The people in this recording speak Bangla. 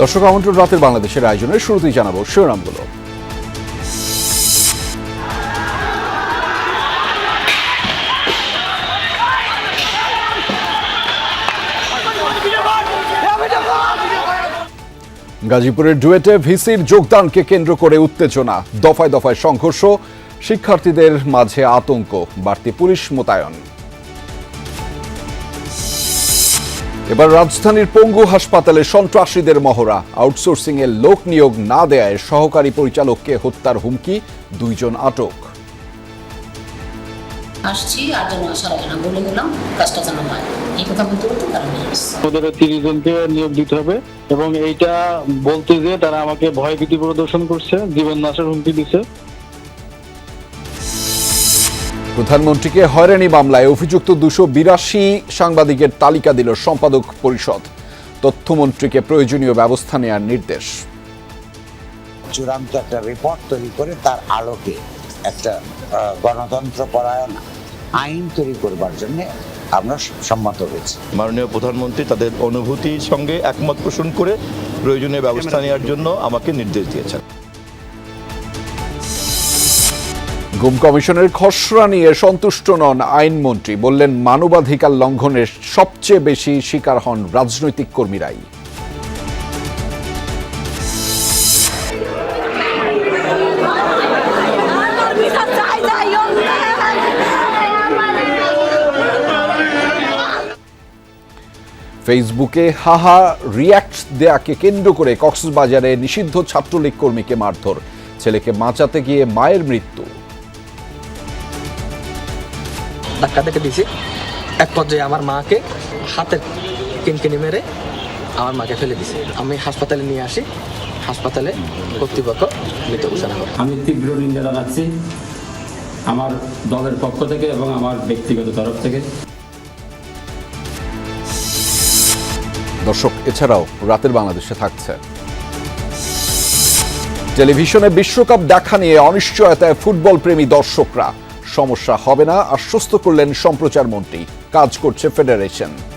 দর্শক আমন্ত্রণ রাতের বাংলাদেশের আয়োজনের শুরুতেই জানাবো শিরোনামগুলো। গাজীপুরের ডুয়েটে ভিসির যোগদানকে কেন্দ্র করে উত্তেজনা, দফায় দফায় সংঘর্ষ, শিক্ষার্থীদের মাঝে আতঙ্ক, বাড়তি পুলিশ মোতায়েন। এবার রাজধানীর পঙ্গু হাসপাতালে সন্ত্রাসীদের মহড়া, আউটসোর্সিং এর লোক নিয়োগ না দেয়ায় সহকারী পরিচালককে হত্যার হুমকি, 2 জন আটক। আসছি আর যেন আসার আগে না বলে গেলাম কাজটা যেন হয়, এই কথা বলতে বলতে তারা নিয়ে আসছে। ওদের 30 জনকে নিয়োগ দিতে হবে এবং এইটা বলতে যে তারা আমাকে ভয়ভীতি প্রদর্শন করছে, জীবন নাশের হুমকি দিচ্ছে। প্রধানমন্ত্রীকে হয়রানি মামলায় অভিযুক্ত 282 সাংবাদিকের তালিকা দিল সম্পাদক পরিষদ। তথ্যমন্ত্রীকে প্রয়োজনীয় ব্যবস্থা নেওয়ার নির্দেশ। চূড়ান্ত একটা রিপোর্ট তৈরি করে তার আলোকে একটা গণতন্ত্র পরায়ণ আইন তৈরি করবার জন্য আমরা সম্মত হয়েছি। মাননীয় প্রধানমন্ত্রী তাদের অনুভূতির সঙ্গে একমত পোষণ করে প্রয়োজনীয় ব্যবস্থা নেওয়ার জন্য আমাকে নির্দেশ দিয়েছেন। গুম কমিশনের খসড়া নিয়ে সন্তুষ্ট নন আইনমন্ত্রী, বললেন মানবাধিকার লঙ্ঘনের সবচেয়ে বেশি শিকার হন রাজনৈতিক কর্মীরাই। ফেসবুকে হাহা রিয়্যাক্ট দেয়াকে কেন্দ্র করে কক্সবাজারে নিষিদ্ধ ছাত্রলীগ কর্মীকে মারধর, ছেলেকে বাঁচাতে গিয়ে মায়ের মৃত্যু। ধাক্কা দেখে দিয়েছি, এক পর্যায়ে আমার মাকে হাতের কিনকিনি মেরে আমার মাকে ফেলে দিয়েছে। আমি হাসপাতালে নিয়ে আসি, হাসপাতালে কর্তৃপক্ষ মৃত ঘোষণা করে। আমি তীব্র নিন্দা জানাচ্ছি আমার দলের পক্ষ থেকে এবং আমার ব্যক্তিগত তরফ থেকে। দর্শক, এছাড়াও রাতের বাংলাদেশে থাকছে টেলিভিশনে বিশ্বকাপ দেখা নিয়ে অনিশ্চয়তায় ফুটবল প্রেমী দর্শকরা। সমস্যা হবে না আশ্বস্ত করলেন সম্প্রচার মন্ত্রী, কাজ করছে ফেডারেশন।